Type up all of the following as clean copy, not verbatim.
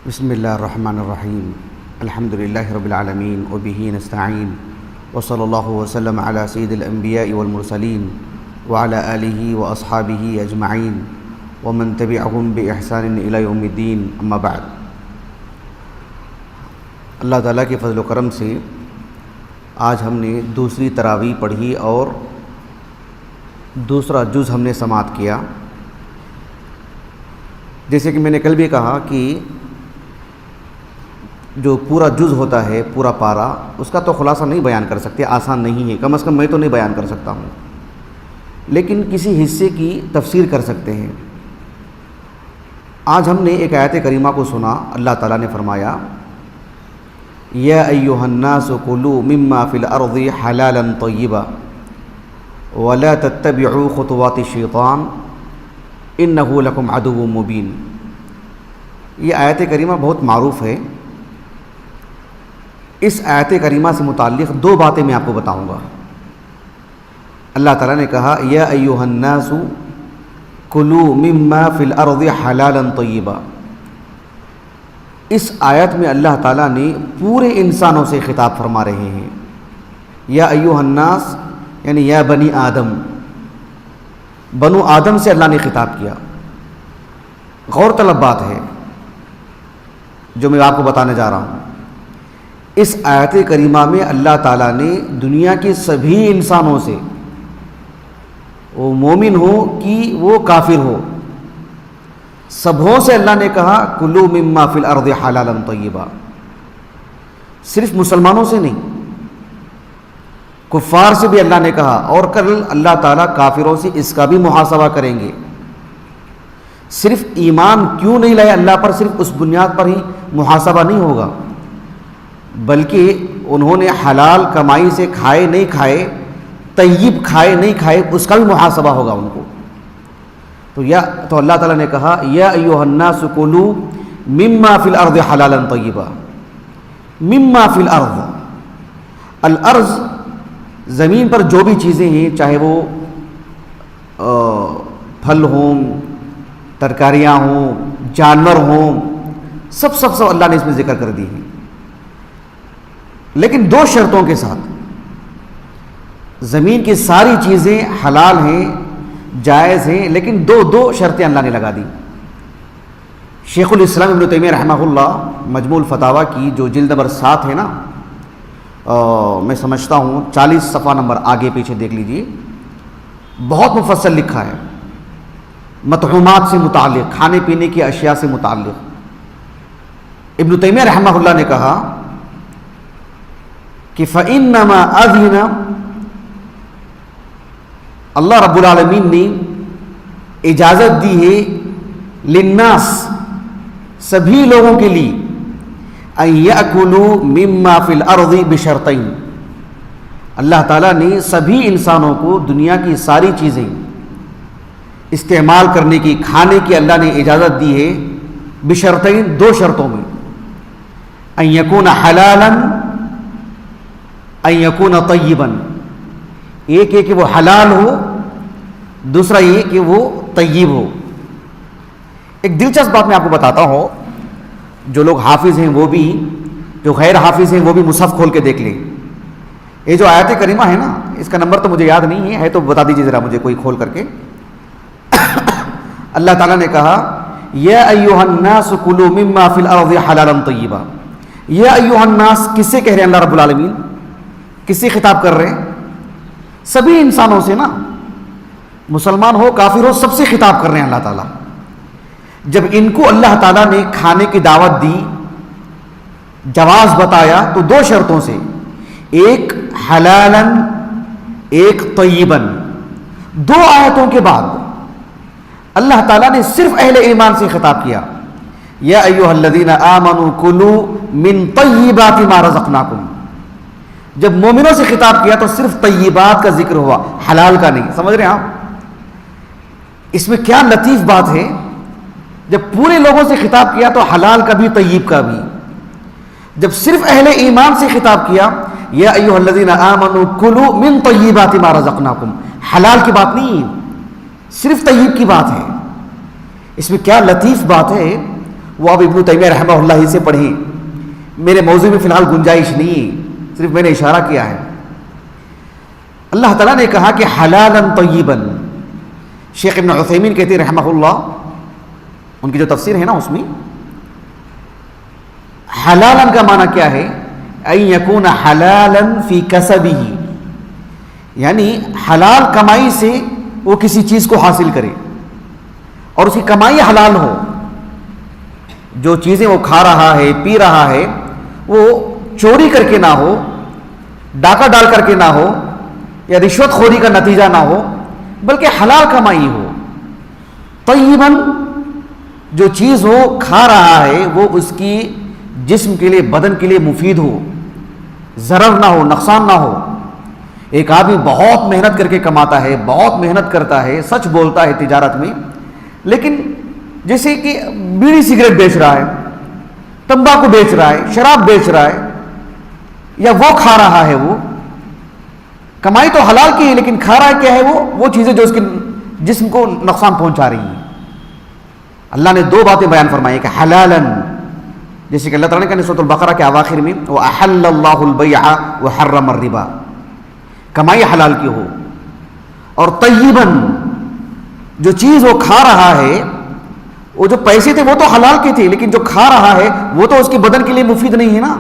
بسم اللہ الرحمن الرحیم الحمد للہ رب العالمین وبہ نستعین وصلی اللہ وسلم علی سید الانبیاء والمرسلین وعلی آلہ واصحابہ اجمعین ومن تبعہم باحسان الی یوم الدین اما بعد۔ اللہ تعالیٰ کے فضل و کرم سے آج ہم نے دوسری تراویح پڑھی اور دوسرا جز ہم نے سماعت کیا۔ جیسے کہ میں نے کل بھی کہا کہ جو پورا جز ہوتا ہے، پورا پارا، اس کا تو خلاصہ نہیں بیان کر سکتے، آسان نہیں ہے، کم از کم میں تو نہیں بیان کر سکتا ہوں، لیکن کسی حصے کی تفسیر کر سکتے ہیں۔ آج ہم نے ایک آیت کریمہ کو سنا، اللہ تعالیٰ نے فرمایا یا ایھا الناس کلوا مما فی الارض حلالا طیبا ولا تتبعوا خطوات الشیطان انہ لکم عدو مبین۔ یہ آیت کریمہ بہت معروف ہے۔ اس آیت کریمہ سے متعلق دو باتیں میں آپ کو بتاؤں گا۔ اللہ تعالیٰ نے کہا یا ایھا الناس کلوا مما فی الارض حلالا طیبا۔ اس آیت میں اللہ تعالیٰ نے پورے انسانوں سے خطاب فرما رہے ہیں۔ یا ایھا الناس یعنی یا بنی آدم، بنو آدم سے اللہ نے خطاب کیا۔ غور طلب بات ہے جو میں آپ کو بتانے جا رہا ہوں۔ اس آیت کریمہ میں اللہ تعالیٰ نے دنیا کے سبھی انسانوں سے، وہ مومن ہو کہ وہ کافر ہو، سبھوں سے اللہ نے کہا کلوا مما فی الارض حلالا طیبا۔ صرف مسلمانوں سے نہیں، کفار سے بھی اللہ نے کہا، اور کل اللہ تعالیٰ کافروں سے اس کا بھی محاسبہ کریں گے۔ صرف ایمان کیوں نہیں لائے اللہ پر، صرف اس بنیاد پر ہی محاسبہ نہیں ہوگا، بلکہ انہوں نے حلال کمائی سے کھائے نہیں کھائے، طیب کھائے نہیں کھائے، اس کا بھی محاسبہ ہوگا ان کو۔ تو اللہ تعالیٰ نے کہا یا ایھا الناس کلوا مما فی الارض حلالا طیبا۔ مما فی الارض، الارض زمین پر جو بھی چیزیں ہیں، چاہے وہ پھل ہوں، ترکاریاں ہوں، جانور ہوں، سب اللہ نے اس میں ذکر کر دی ہیں، لیکن دو شرطوں کے ساتھ۔ زمین کی ساری چیزیں حلال ہیں، جائز ہیں، لیکن دو شرطیں اللہ نے لگا دی۔ شیخ الاسلام ابن تیمیہ رحمہ اللہ مجموع الفتاویٰ کی جو جلد نمبر 7 ہے نا، میں سمجھتا ہوں 40 صفحہ نمبر آگے پیچھے دیکھ لیجئے، بہت مفصل لکھا ہے مطعومات سے متعلق، کھانے پینے کی اشیاء سے متعلق۔ ابن تیمیہ رحمہ اللہ نے کہا کہ فَإِنَّمَا أَذِنَ، اللہ رب العالمین نے اجازت دی ہے للناس، سبھی لوگوں کے لیے، ان یأکلوا مما فی الارض بشرطین۔ اللہ تعالیٰ نے سبھی انسانوں کو دنیا کی ساری چیزیں استعمال کرنے کی، کھانے کی اللہ نے اجازت دی ہے بشرطین، دو شرطوں میں، ان یکون حلالا ان یکون طیبا۔ ایک ہے کہ وہ حلال ہو، دوسرا یہ کہ وہ طیب ہو۔ ایک دلچسپ بات میں آپ کو بتاتا ہوں، جو لوگ حافظ ہیں وہ بھی، جو غیر حافظ ہیں وہ بھی مصحف کھول کے دیکھ لیں۔ یہ جو آیت کریمہ ہے نا، اس کا نمبر تو مجھے یاد نہیں ہے تو بتا دیجیے ذرا مجھے کوئی کھول کر کے۔ اللہ تعالیٰ نے کہا یا ایھا الناس کلوا مما فی الارض حلالا طیبا۔ یا ایھا الناس کس سے کہہ رہے ہیں اللہ رب العالمین؟ کس سے خطاب کر رہے ہیں؟ سبھی انسانوں سے نا، مسلمان ہو کافر ہو، سب سے خطاب کر رہے ہیں اللہ تعالیٰ۔ جب ان کو اللہ تعالیٰ نے کھانے کی دعوت دی، جواز بتایا، تو دو شرطوں سے، ایک حلالا ایک طیبا۔ دو آیتوں کے بعد اللہ تعالیٰ نے صرف اہل ایمان سے خطاب کیا، یا ایھا الذین آمنوا کلوا من طیبات ما رزقناکم۔ جب مومنوں سے خطاب کیا تو صرف طیبات کا ذکر ہوا، حلال کا نہیں۔ سمجھ رہے ہیں آپ؟ اس میں کیا لطیف بات ہے، جب پورے لوگوں سے خطاب کیا تو حلال کا بھی، طیب کا بھی۔ جب صرف اہل ایمان سے خطاب کیا یا ایھا الذین آمنوا کلوا من طیبات ما رزقناکم، حلال کی بات نہیں، صرف طیب کی بات ہے۔ اس میں کیا لطیف بات ہے، وہ اب ابن تیمیہ رحمہ اللہ ہی سے پڑھیں، میرے موضوع میں فی الحال گنجائش نہیں ہے، صرف میں نے اشارہ کیا ہے۔ اللہ تعالیٰ نے کہا کہ حلالا طیبا، شیخ ابن عثیمین کہتے ہیں رحمہ اللہ، ان کی جو تفسیر ہے نا اس میں حلالا کا معنی کیا ہے؟ ان یکون حلالا فی کسبہ، یعنی حلال کمائی سے وہ کسی چیز کو حاصل کرے اور اس کی کمائی حلال ہو، جو چیزیں وہ کھا رہا ہے پی رہا ہے وہ چوری کر کے نہ ہو، ڈاکہ ڈال کر کے نہ ہو، یا رشوت خوری کا نتیجہ نہ ہو، بلکہ حلال کمائی ہو۔ طیباً، جو چیز وہ کھا رہا ہے وہ اس کی جسم کے لیے بدن کے لیے مفید ہو، ضرر نہ ہو، نقصان نہ ہو۔ ایک آدمی بہت محنت کر کے کماتا ہے، بہت محنت کرتا ہے، سچ بولتا ہے تجارت میں، لیکن جیسے کہ بیڑی سگریٹ بیچ رہا ہے، تمباکو بیچ رہا ہے، شراب بیچ رہا ہے، یا وہ کھا رہا ہے، وہ کمائی تو حلال کی ہے لیکن کھا رہا ہے کیا ہے وہ چیزیں جو اس کے جسم کو نقصان پہنچا رہی ہیں۔ اللہ نے دو باتیں بیان فرمائی کہ حلالاً، جیسے کہ اللہ تعالیٰ نے کہا سورۃ البقرہ کے اواخر میں وَأَحَلَّ اللَّهُ الْبَيْعَ وَحَرَّمَ الرِّبَا، کمائی حلال کی ہو، اور طیباً، جو چیز وہ کھا رہا ہے، وہ جو پیسے تھے وہ تو حلال کے تھے لیکن جو کھا رہا ہے وہ تو اس کے بدن کے لیے مفید نہیں ہے نا۔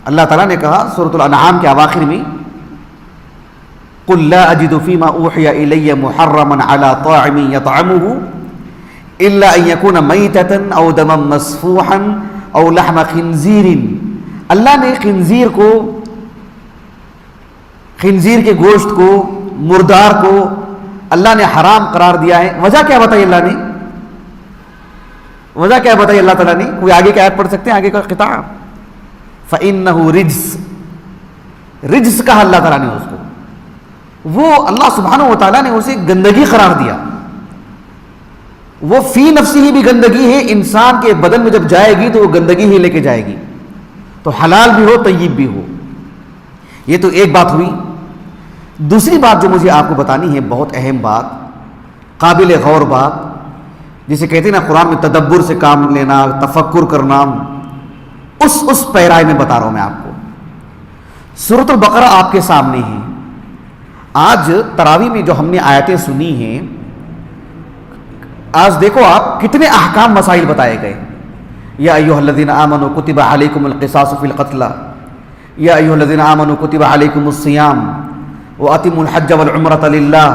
اللہ تعالیٰ نے کہا سورۃ الانعام کے اواخر میں قُلْ لَا أَجِدُ فِي مَا أُوحِيَ إِلَيَّ مُحَرَّمًا عَلَى طَاعِمٍ يَطْعَمُهُ إِلَّا أَن يَكُونَ مَيْتَةً أَوْ دَمًا مَّسْفُوحًا أَوْ لَحْمَ خِنزِيرٍ، اللہ نے خنزیر کے گوشت کو، مردار کو اللہ نے حرام قرار دیا ہے۔ وجہ کیا بتائی اللہ نے؟ وجہ کیا بتائی اللہ تعالیٰ نے؟ کوئی آگے کی آیت پڑھ سکتے ہیں، آگے کا خطاب فَإِنَّهُ رِجْسٌ، رجس کہا اللہ تعالیٰ نے اس کو، وہ اللہ سبحانہ و تعالیٰ نے اسے گندگی قرار دیا، وہ فی نفسی ہی بھی گندگی ہے، انسان کے بدن میں جب جائے گی تو وہ گندگی ہی لے کے جائے گی، تو حلال بھی ہو طیب بھی ہو۔ یہ تو ایک بات ہوئی۔ دوسری بات جو مجھے آپ کو بتانی ہے، بہت اہم بات، قابل غور بات، جسے کہتے ہیں نا قرآن میں تدبر سے کام لینا، تفکر کرنا، اس پیرائے میں بتا رہا ہوں میں آپ کو۔ سورۃ البقرہ آپ کے سامنے ہے۔ آج تراویح میں جو ہم نے آیتیں سنی ہیں، آج دیکھو آپ کتنے احکام مسائل بتائے گئے۔ یا ایھا الذین آمنوا کتب علیکم القصاص فی القتلى، یا ایھا الذین آمنوا کتب علیکم الصیام واتموا الحج والعمرۃ للہ،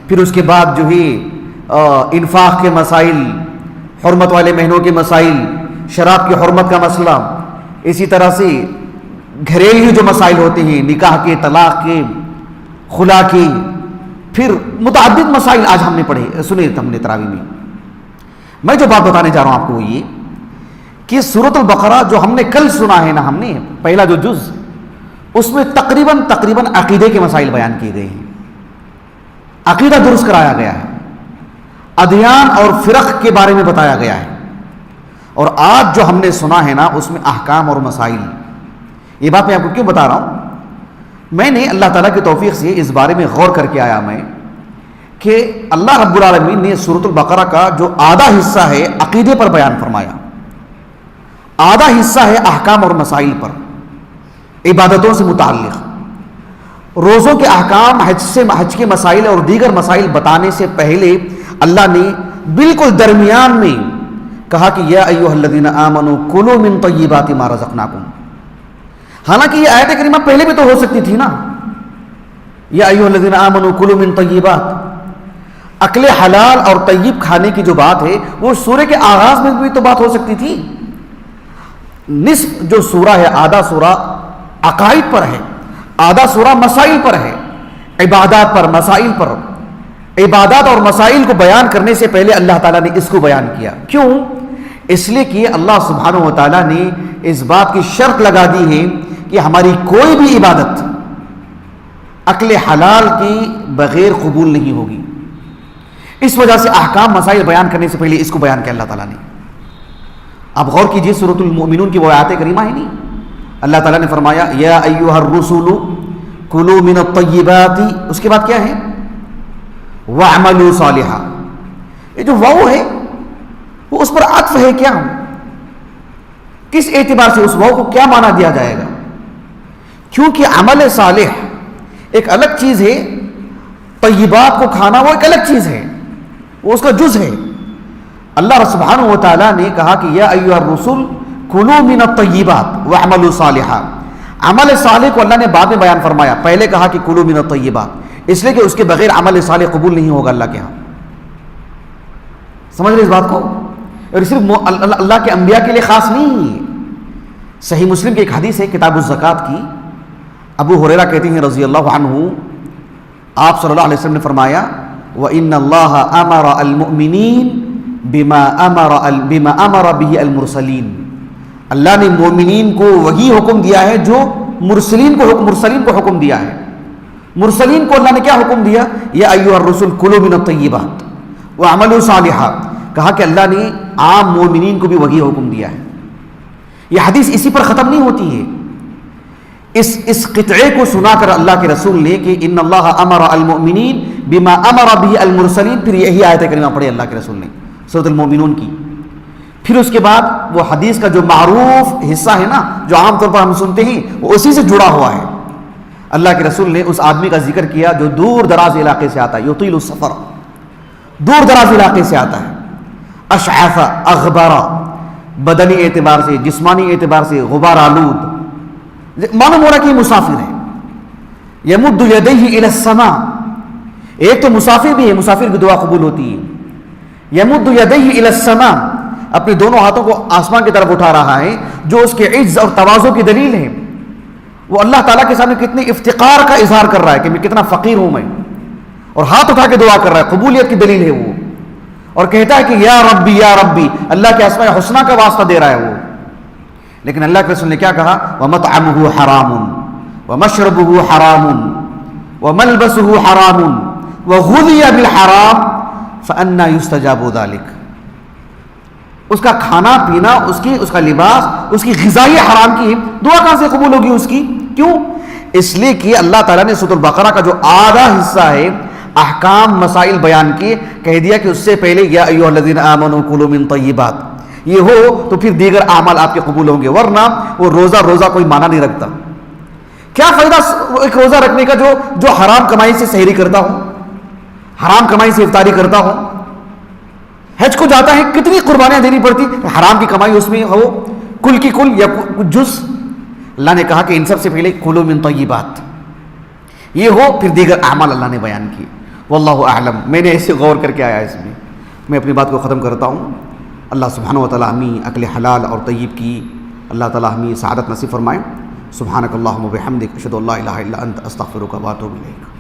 پھر اس کے بعد جو ہے انفاق کے مسائل، حرمت والے مہینوں کے مسائل، شراب کی حرمت کا مسئلہ، اسی طرح سے گھریلو جو مسائل ہوتے ہیں، نکاح کے، طلاق کے، خلا کے، پھر متعدد مسائل آج ہم نے پڑھے سنے ہم نے تراویح میں۔ میں جو بات بتانے جا رہا ہوں آپ کو وہ یہ کہ سورۃ البقرہ جو ہم نے کل سنا ہے نا، ہم نے پہلا جو جز، اس میں تقریباً عقیدے کے مسائل بیان کیے گئے ہیں، عقیدہ درست کرایا گیا ہے، ادیان اور فرق کے بارے میں بتایا گیا ہے، اور آج جو ہم نے سنا ہے نا اس میں احکام اور مسائل۔ یہ بات میں آپ کو کیوں بتا رہا ہوں؟ میں نے اللہ تعالیٰ کی توفیق سے اس بارے میں غور کر کے آیا میں کہ اللہ رب العالمین نے سورۃ البقرہ کا جو آدھا حصہ ہے عقیدے پر بیان فرمایا، آدھا حصہ ہے احکام اور مسائل پر، عبادتوں سے متعلق، روزوں کے احکام، حج کے مسائل اور دیگر مسائل بتانے سے پہلے اللہ نے بالکل درمیان میں کہا کہ یا ایھا الذین آمنوا کلوا من طیبات ما رزقناکم۔ حالانکہ یہ آیت کریمہ پہلے بھی تو ہو سکتی تھی نا، یا ایھا الذین آمنوا کلوا من طیبات، اکل حلال اور طیب کھانے کی جو بات ہے وہ سورہ کے آغاز میں بھی تو بات ہو سکتی تھی۔ نصف جو سورہ ہے، آدھا سورہ عقائد پر ہے، آدھا سورہ مسائل پر ہے، عبادات پر، مسائل پر۔ عبادات اور مسائل کو بیان کرنے سے پہلے اللہ تعالیٰ نے اس کو بیان کیا، کیوں؟ اس لیے کہ اللہ سبحانہ و تعالیٰ نے اس بات کی شرط لگا دی ہے کہ ہماری کوئی بھی عبادت عقل حلال کی بغیر قبول نہیں ہوگی۔ اس وجہ سے احکام مسائل بیان کرنے سے پہلے اس کو بیان کیا اللہ تعالیٰ نے۔ آپ غور کیجئے سورۃ المؤمنون کی وہ آیات کریمہ ہے نہیں، اللہ تعالیٰ نے فرمایا یا ایھا الرسول کلوا من الطیبات، اس کے بعد کیا ہے؟ وَاعْمَلُوا صَالِحًا۔ یہ جو واو ہے وہ اس پر عطف ہے کیا؟ کس اعتبار سے اس واو کو کیا معنی دیا جائے گا؟ کیونکہ عمل صالح ایک الگ چیز ہے، طیبات کو کھانا وہ ایک الگ چیز ہے، وہ اس کا جز ہے۔ اللہ سبحانہ و تعالیٰ نے کہا کہ یا ایھا الرسل کلوا من الطیبات واعملوا صالحا۔ عمل صالح کو اللہ نے بعد میں بیان فرمایا، پہلے کہا کہ کلوا من الطیبات، اس لیے کہ اس کے بغیر عمل صالح قبول نہیں ہوگا اللہ کے ہاں۔ سمجھ رہے اس بات کو؟ اور صرف اللہ کے انبیاء کے لیے خاص نہیں۔ صحیح مسلم کی ایک حدیث ہے کتاب الزکوٰۃ کی، ابو ہریرہ کہتے ہیں رضی اللہ عنہ، آپ صلی اللہ علیہ وسلم نے فرمایا وَإِنَّ اللَّهَ أَمَرَ الْمُؤْمِنِينَ بِمَا أَمَرَ بِهِ الْمُرْسَلِينَ، اللہ نے مومنین کو وہی حکم دیا ہے جو مرسلین کو حکم دیا ہے۔ مرسلین کو اللہ نے کیا حکم دیا؟ یا ایھا الرسل کلوا من الطیبات واعملوا صالحا، کہا کہ اللہ نے عام مومنین کو بھی وہی حکم دیا ہے۔ یہ حدیث اسی پر ختم نہیں ہوتی ہے، اس قطعے کو سنا کر اللہ کے رسول نے کہ ان اللہ امر المؤمنین بما امر به المرسلین، پھر یہی آیت کریمہ پڑھی اللہ کے رسول نے سورۃ المؤمنون کی۔ پھر اس کے بعد وہ حدیث کا جو معروف حصہ ہے نا، جو عام طور پر ہم سنتے ہیں، وہ اسی سے جڑا ہوا ہے۔ اللہ کے رسول نے اس آدمی کا ذکر کیا جو دور دراز علاقے سے آتا ہے، یطیل السفر، دور دراز علاقے سے آتا ہے، اشعث اغبر، بدنی اعتبار سے، جسمانی اعتبار سے غبار آلود، معلوم ہو رہا کہ یہ مسافر ہے۔ یمد یدیہ الی السماء، ایک تو مسافر بھی ہے، مسافر کی دعا قبول ہوتی ہے۔ یمد یدیہ الی السماء، اپنے دونوں ہاتھوں کو آسمان کی طرف اٹھا رہا ہے، جو اس کے عز اور تواضع کی دلیل ہے۔ وہ اللہ تعالیٰ کے سامنے کتنے افتقار کا اظہار کر رہا ہے کہ میں کتنا فقیر ہوں میں، اور ہاتھ اٹھا کے دعا کر رہا ہے، قبولیت کی دلیل ہے وہ، اور کہتا ہے کہ یا ربی یا ربی، اللہ کے اسماء حسنہ کا واسطہ دے رہا ہے وہ۔ لیکن اللہ کے رسول نے کیا کہا؟ وَمَطْعَمُهُ حَرَامٌ وَمَشْرَبُهُ حَرَامٌ وَمَلْبَسُهُ حَرَامٌ وَغُذِيَ بِالْحَرَامِ فَأَنَّى يُسْتَجَابُ ذَلِكَ، اس کا کھانا پینا، اس کا لباس، اس کی غذائی حرام کی ہے، دعا کہاں سے قبول ہوگی اس کی؟ کیوں؟ اس لیے کہ اللہ تعالیٰ نے سورۃ البقرہ کا جو آدھا حصہ ہے احکام مسائل بیان کیے، کہہ دیا کہ اس سے پہلے یا ایھا الذین آمنوا کلوا من طیبات، یہ ہو تو پھر دیگر اعمال آپ کے قبول ہوں گے، ورنہ وہ روزہ کوئی معنی نہیں رکھتا۔ کیا فائدہ ایک روزہ رکھنے کا جو حرام کمائی سے سحری کرتا ہو، حرام کمائی سے افطاری کرتا ہو؟ حج کو جاتا ہے، کتنی قربانیاں دینی پڑتی، حرام کی کمائی اس میں ہو، کل کی کل یا جز۔ اللہ نے کہا کہ ان سب سے پہلے کلوا من طیبات، یہ ہو، پھر دیگر اعمال اللہ نے بیان کیے۔ واللہ اعلم، میں نے ایسے غور کر کے آیا اس میں اپنی بات کو ختم کرتا ہوں۔ اللہ سبحانہ و تعالیٰ ہمیں عقل حلال اور طیب کی اللہ تعالیٰ ہمیں سعادت نصیب فرمائے۔ سبحانک اللہم و بحمدک، اشہد ان لا الہ الا انت، استغفرک و اتوب الیک۔